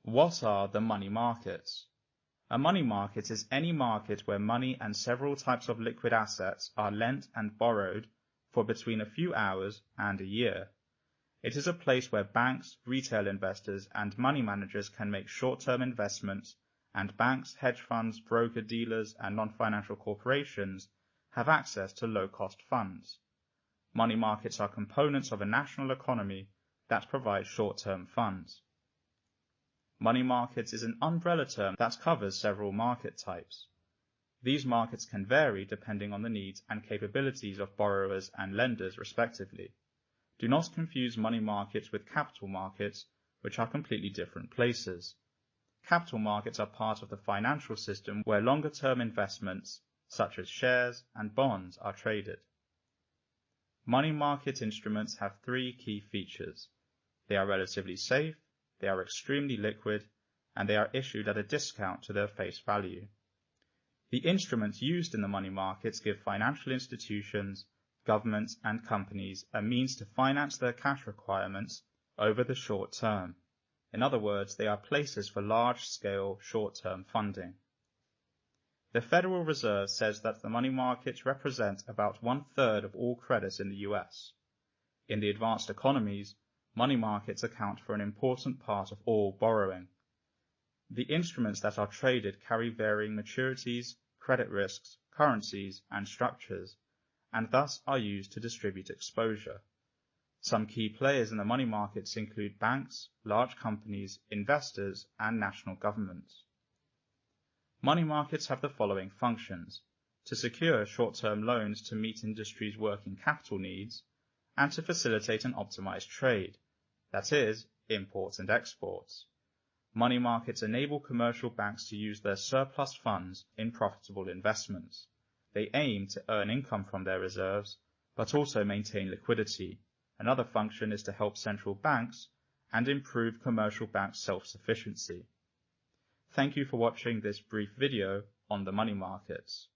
What are the money markets? A money market is any market where money and several types of liquid assets are lent and borrowed for between a few hours and a year. It is a place where banks, retail investors, and money managers can make short-term investments, and banks, hedge funds, broker-dealers, and non-financial corporations have access to low-cost funds. Money markets are components of a national economy that provide short-term funds. Money markets is an umbrella term that covers several market types. These markets can vary depending on the needs and capabilities of borrowers and lenders respectively. Do not confuse money markets with capital markets, which are completely different places. Capital markets are part of the financial system where longer-term investments, such as shares and bonds, are traded. Money market instruments have three key features. They are relatively safe, they are extremely liquid, and they are issued at a discount to their face value. The instruments used in the money markets give financial institutions, governments, and companies a means to finance their cash requirements over the short term. In other words, they are places for large-scale, short-term funding. The Federal Reserve says that the money markets represent about 1/3 of all credit in the US. In the advanced economies, money markets account for an important part of all borrowing. The instruments that are traded carry varying maturities, credit risks, currencies, and structures, and thus are used to distribute exposure. Some key players in the money markets include banks, large companies, investors, and national governments. Money markets have the following functions: to secure short-term loans to meet industries' working capital needs, and to facilitate and optimize trade, that is, imports and exports. Money markets enable commercial banks to use their surplus funds in profitable investments. They aim to earn income from their reserves, but also maintain liquidity. Another function is to help central banks and improve commercial banks' self-sufficiency. Thank you for watching this brief video on the money markets.